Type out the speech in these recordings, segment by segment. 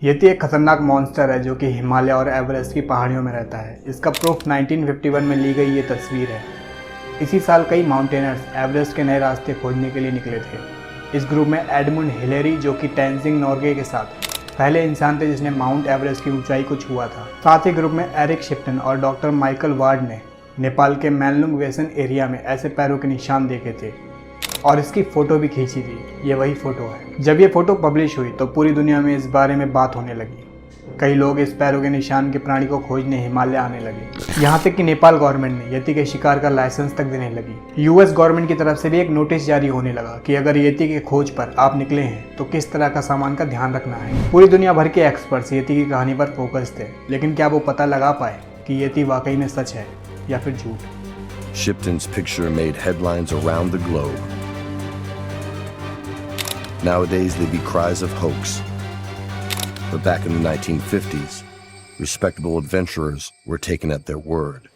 येती एक खतरनाक मॉन्स्टर है जो कि हिमालय और एवरेस्ट की पहाड़ियों में रहता है। इसका प्रूफ 1951 में ली गई ये तस्वीर है। इसी साल कई माउंटेनर्स एवरेस्ट के नए रास्ते खोजने के लिए निकले थे। इस ग्रुप में एडमंड हिलेरी, जो कि टेंजिंग नोर्गे के साथ पहले इंसान थे जिसने माउंट एवरेस्ट की ऊंचाई को छुआ था। साथ ही ग्रुप में एरिक शिप्टन और डॉक्टर माइकल वार्ड ने नेपाल के मेनलुंग वेसन एरिया में ऐसे पैरों के निशान देखे थे और इसकी फ़ोटो भी खींची थी। ये वही फ़ोटो है। जब ये फ़ोटो पब्लिश हुई तो पूरी दुनिया में इस बारे में बात होने लगी। कई लोग इस पैरों के निशान के प्राणी को खोजने हिमालय आने लगे। यहाँ तक कि नेपाल गवर्नमेंट ने येती के शिकार का लाइसेंस तक देने लगी। यूएस गवर्नमेंट की तरफ से भी एक नोटिस जारी होने लगा कि अगर येती के खोज पर आप निकले हैं तो किस तरह का सामान का ध्यान रखना है। पूरी दुनिया भर के एक्सपर्ट्स येती की कहानी पर फोकस थे, लेकिन क्या वो पता लगा पाए कि येती वाकई में सच है या फिर झूठ। Shipton's picture made headlines around the globe. Nowadays they be cries of hoax. But back in the 1950s, respectable adventurers were taken at their word.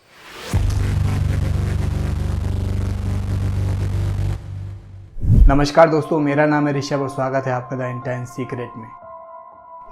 नमस्कार दोस्तों, मेरा नाम है ऋषभ और स्वागत है आपका द इंटेंस सीक्रेट में।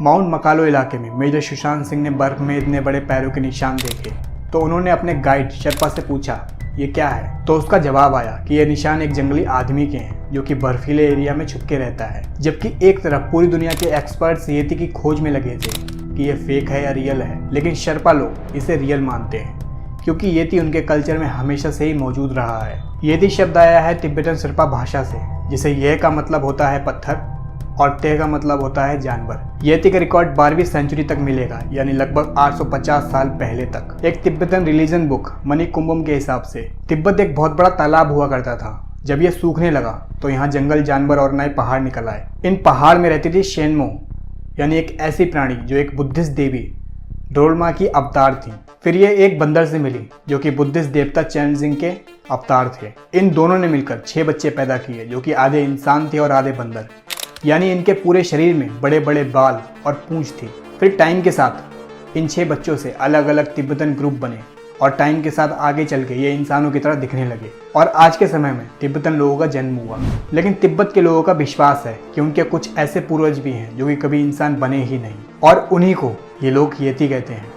माउंट मकालो इलाके में मेजर सुशांत सिंह ने बर्फ में इतने बड़े पैरों के निशान देखे तो उन्होंने अपने गाइड शेरपा से पूछा ये क्या है। तो उसका जवाब आया कि ये निशान एक जंगली आदमी के हैं जो कि बर्फीले एरिया में छुपके रहता है। जबकि एक तरफ पूरी दुनिया के एक्सपर्ट्स येती की खोज में लगे थे कि ये फेक है या रियल है, लेकिन शेरपा लोग इसे रियल मानते हैं क्योंकि येती उनके कल्चर में हमेशा से ही मौजूद रहा है। येती शब्द आया है तिब्बतन शेरपा भाषा से, जिसे यह का मतलब होता है पत्थर और ते का मतलब होता है जानवर। येती का रिकॉर्ड 12वीं सेंचुरी तक मिलेगा, यानी लगभग 850 साल पहले तक। एक तिब्बतन रिलीजन बुक मणिकुंभम के हिसाब से तिब्बत एक बहुत बड़ा तालाब हुआ करता था। जब ये सूखने लगा तो यहाँ जंगल, जानवर और नए पहाड़ निकल आए। इन पहाड़ में रहती थी शेनमो, यानी एक ऐसी प्राणी जो एक बुद्धिस्ट देवी डोलमा की अवतार थी। फिर ये एक बंदर से मिली जो कि बुद्धिस्ट देवता चेनजिंग के अवतार थे। इन दोनों ने मिलकर 6 बच्चे पैदा किए जो कि आधे इंसान थे और आधे बंदर, यानी इनके पूरे शरीर में बड़े बड़े बाल और पूंछ थी। फिर टाइम के साथ इन 6 बच्चों से अलग अलग तिब्बतन ग्रुप बने और टाइम के साथ आगे चल के ये इंसानों की तरह दिखने लगे और आज के समय में तिब्बतन लोगों का जन्म हुआ। लेकिन तिब्बत के लोगों का विश्वास है कि उनके कुछ ऐसे पूर्वज भी हैं जो कि कभी इंसान बने ही नहीं और उन्हीं को ये लोग येती कहते हैं।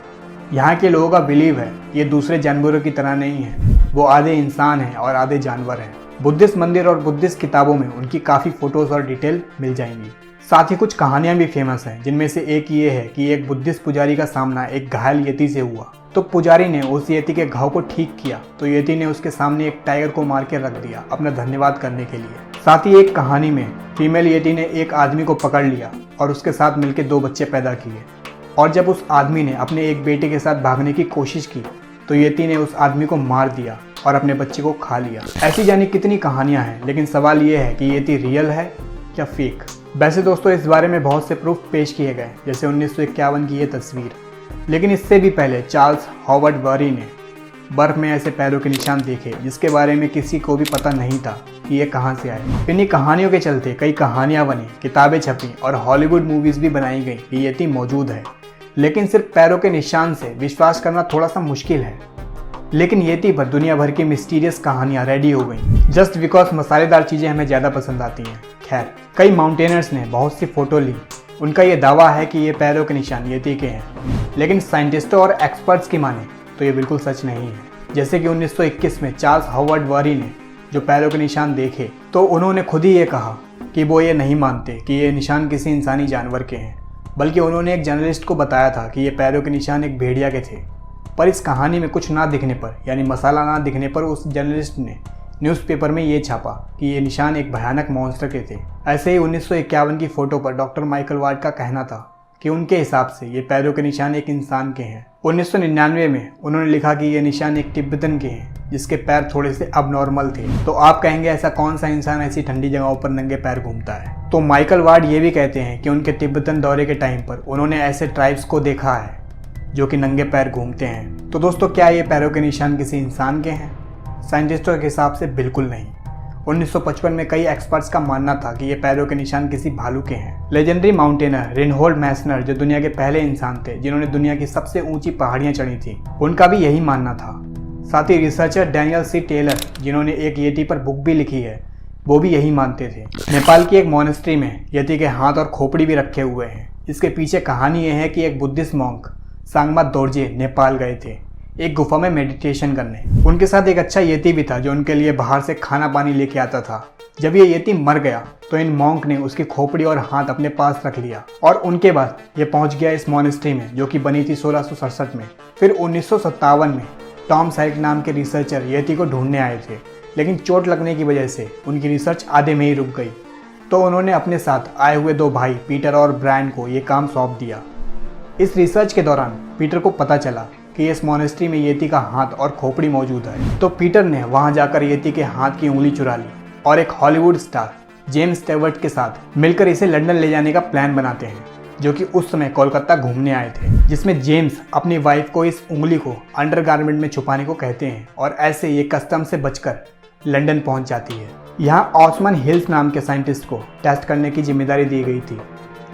यहाँ के लोगों का बिलीव है ये दूसरे जानवरों की तरह नहीं है, वो आधे इंसान हैं और आधे जानवर हैं। बुद्धिस्ट मंदिर और बुद्धिस्ट किताबों में उनकी काफ़ी फ़ोटोज़ और डिटेल मिल जाएंगी। साथ ही कुछ कहानियां भी फेमस हैं, जिनमें से एक ये है कि एक बुद्धिस्ट पुजारी का सामना एक घायल येती से हुआ तो पुजारी ने उस येती के घाव को ठीक किया तो येती ने उसके सामने एक टाइगर को मार के रख दिया अपना धन्यवाद करने के लिए। साथ ही एक कहानी में फीमेल येती ने एक आदमी को पकड़ लिया और उसके साथ मिलकर 2 बच्चे पैदा किए और जब उस आदमी ने अपने एक बेटे के साथ भागने की कोशिश की तो येती ने उस आदमी को मार दिया और अपने बच्चे को खा लिया। ऐसी जानी कितनी कहानियां हैं, लेकिन सवाल ये है कि येती रियल है या फेक। वैसे दोस्तों इस बारे में बहुत से प्रूफ पेश किए गए, जैसे 1951 की ये तस्वीर, लेकिन इससे भी पहले चार्ल्स हॉवर्ड बरी ने बर्फ में ऐसे पैरों के निशान देखे जिसके बारे में किसी को भी पता नहीं था कि ये कहाँ से आए। इन्हीं कहानियों के चलते कई कहानियाँ बनी, किताबें छपी और हॉलीवुड मूवीज़ भी बनाई गई कि येती मौजूद है। लेकिन सिर्फ पैरों के निशान से विश्वास करना थोड़ा सा मुश्किल है। लेकिन येती पर दुनिया भर की मिस्टीरियस कहानियां रेडी हो गई जस्ट बिकॉज मसालेदार चीज़ें हमें ज़्यादा पसंद आती हैं। खैर, कई माउंटेनर्स ने बहुत सी फ़ोटो ली। उनका ये दावा है कि ये पैरों के निशान येती के हैं, लेकिन साइंटिस्टों और एक्सपर्ट्स की माने तो ये बिल्कुल सच नहीं है। जैसे कि 1921 में चार्ल्स हॉवर्ड बरी ने जो पैरों के निशान देखे तो उन्होंने खुद ही ये कहा कि वो ये नहीं मानते कि ये निशान किसी इंसानी जानवर के हैं, बल्कि उन्होंने एक जर्नलिस्ट को बताया था कि ये पैरों के निशान एक भेड़िया के थे। पर इस कहानी में कुछ ना दिखने पर, यानी मसाला ना दिखने पर, उस जर्नलिस्ट ने न्यूज़पेपर में ये छापा कि ये निशान एक भयानक मॉन्स्टर के थे। ऐसे ही 1951 की फ़ोटो पर डॉक्टर माइकल वार्ड का कहना था कि उनके हिसाब से ये पैरों के निशान एक इंसान के हैं। 1999 में उन्होंने लिखा कि ये निशान एक तिब्बतन के हैं जिसके पैर थोड़े से अबनॉर्मल थे। तो आप कहेंगे ऐसा कौन सा इंसान ऐसी ठंडी जगहों पर नंगे पैर घूमता है। तो माइकल वार्ड ये भी कहते हैं कि उनके तिब्बतन दौरे के टाइम पर उन्होंने ऐसे ट्राइब्स को देखा है जो कि नंगे पैर घूमते हैं। तो दोस्तों क्या ये पैरों के निशान किसी इंसान के हैं? साइंटिस्टों के हिसाब से बिल्कुल नहीं। 1955 में कई एक्सपर्ट्स का मानना था कि ये पैरों के निशान किसी भालू के हैं। लेजेंडरी माउंटेनर रेनहोल्ड मैसनर, जो दुनिया के पहले इंसान थे जिन्होंने दुनिया की सबसे ऊंची पहाड़ियां चढ़ी थी, उनका भी यही मानना था। साथ ही रिसर्चर डैनियल सी टेलर, जिन्होंने एक येती पर बुक भी लिखी है, वो भी यही मानते थे। नेपाल की एक मोनेस्ट्री में येती के हाथ और खोपड़ी भी रखे हुए हैं। इसके पीछे कहानी ये है कि एक बुद्धिस्ट मॉन्क सांगमा दोरजे नेपाल गए थे एक गुफा में मेडिटेशन करने। उनके साथ एक अच्छा यति भी था जो उनके लिए बाहर से खाना पानी लेके आता था। जब ये यति मर गया तो इन मॉन्क ने उसकी खोपड़ी और हाथ अपने पास रख लिया और उनके बाद ये पहुंच गया इस मॉनेस्ट्री में जो कि बनी थी 1667 में। फिर 1957 में टॉम साइक नाम के रिसर्चर यति को ढूंढने आए थे, लेकिन चोट लगने की वजह से उनकी रिसर्च आधे में ही रुक गई। तो उन्होंने अपने साथ आए हुए 2 भाई पीटर और ब्रायन को ये काम सौंप दिया। इस रिसर्च के दौरान पीटर को पता चला कि इस मॉनेस्ट्री में यति का हाथ और खोपड़ी मौजूद है। तो पीटर ने वहां जाकर यति के हाथ की उंगली चुरा ली और एक हॉलीवुड स्टार जेम्स स्टेवर्ट के साथ मिलकर इसे लंदन ले जाने का प्लान बनाते हैं, जो कि उस समय कोलकाता घूमने आए थे, जिसमें जेम्स अपनी वाइफ को इस उंगली को अंडरगारमेंट में छुपाने को कहते हैं और ऐसे ये कस्टम से बचकर लंदन पहुंच जाती है। यहाँ ऑस्मान हिल्स नाम के साइंटिस्ट को टेस्ट करने की जिम्मेदारी दी गई थी।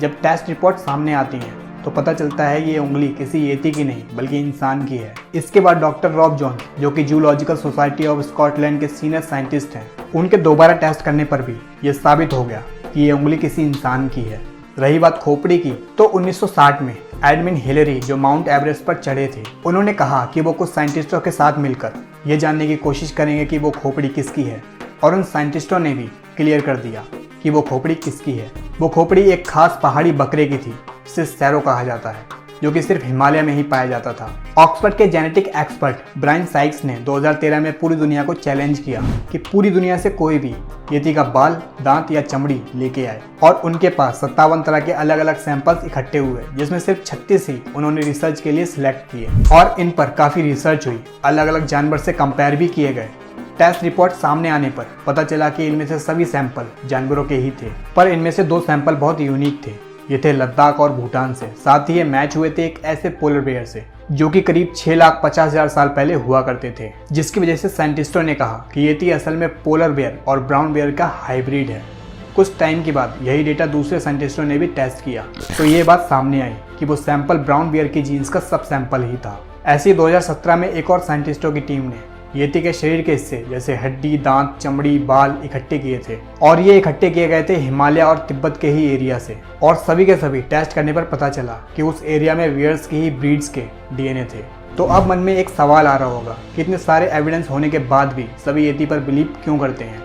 जब टेस्ट रिपोर्ट सामने आती हैं तो पता चलता है ये उंगली किसी यति की नहीं बल्कि इंसान की है। इसके बाद डॉक्टर रॉब जॉन्स, जो कि जूलॉजिकल सोसाइटी ऑफ स्कॉटलैंड के सीनियर साइंटिस्ट हैं, उनके दोबारा टेस्ट करने पर भी ये साबित हो गया कि ये उंगली किसी इंसान की है। रही बात खोपड़ी की, तो 1960 में एडमिन हिलेरी जो माउंट एवरेस्ट पर चढ़े थे, उन्होंने कहा कि वो कुछ साइंटिस्टों के साथ मिलकर ये जानने की कोशिश करेंगे कि वो खोपड़ी किसकी है, और उन साइंटिस्टों ने भी क्लियर कर दिया कि वो खोपड़ी किसकी है। वो खोपड़ी एक खास पहाड़ी बकरे की थी जिसे सैरो कहा जाता है, जो कि सिर्फ हिमालय में ही पाया जाता था। ऑक्सफोर्ड के जेनेटिक एक्सपर्ट ब्रायन साइक्स ने 2013 में पूरी दुनिया को चैलेंज किया कि पूरी दुनिया से कोई भी यति का बाल, दांत या चमड़ी लेके आए, और उनके पास 57 तरह के अलग अलग सैंपल्स इकट्ठे हुए, जिसमें सिर्फ 36 ही उन्होंने रिसर्च के लिए सिलेक्ट किए और इन पर काफ़ी रिसर्च हुई, अलग अलग जानवर से कंपेयर भी किए गए। टेस्ट रिपोर्ट सामने आने पर पता चला कि इनमें से सभी सैंपल जानवरों के ही थे, पर इनमें से 2 सैंपल बहुत यूनिक थे। ये थे लद्दाख और भूटान से। साथ ही ये मैच हुए थे एक ऐसे पोलर बेयर से जो कि करीब 6,50,000 साल पहले हुआ करते थे, जिसकी वजह से साइंटिस्टों ने कहा कि यति असल में पोलर बेयर और ब्राउन बेयर का हाइब्रिड है। कुछ टाइम के बाद यही डेटा दूसरे साइंटिस्टों ने भी टेस्ट किया तो ये बात सामने आई कि वो सैंपल ब्राउन बेयर की जीन्स का सब सैंपल ही था। ऐसे ही 2017 में एक और साइंटिस्टों की टीम ने यति के शरीर के हिस्से जैसे हड्डी, दांत, चमड़ी, बाल इकट्ठे किए थे, और ये इकट्ठे किए गए थे हिमालय और तिब्बत के ही एरिया से, और सभी के सभी टेस्ट करने पर पता चला कि उस एरिया में वियर्स की ही ब्रीड्स के डीएनए थे। तो अब मन में एक सवाल आ रहा होगा कि इतने सारे एविडेंस होने के बाद भी सभी यति पर बिलीव क्यों करते हैं,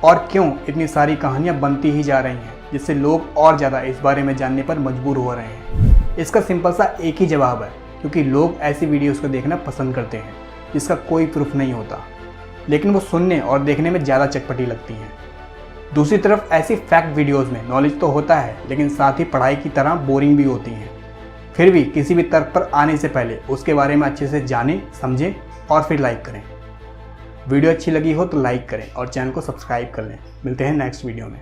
और क्यों इतनी सारी कहानियां बनती ही जा रही हैं, जिससे लोग और ज़्यादा इस बारे में जानने पर मजबूर हो रहे हैं। इसका सिंपल सा एक ही जवाब है, क्योंकि लोग ऐसी वीडियोज़ को देखना पसंद करते हैं जिसका कोई प्रूफ नहीं होता, लेकिन वो सुनने और देखने में ज़्यादा चटपटी लगती हैं। दूसरी तरफ ऐसी फैक्ट वीडियोस में नॉलेज तो होता है, लेकिन साथ ही पढ़ाई की तरह बोरिंग भी होती हैं। फिर भी किसी भी तर्क पर आने से पहले उसके बारे में अच्छे से जानें, समझें और फिर लाइक करें। वीडियो अच्छी लगी हो तो लाइक करें और चैनल को सब्सक्राइब कर लें। मिलते हैं नेक्स्ट वीडियो में।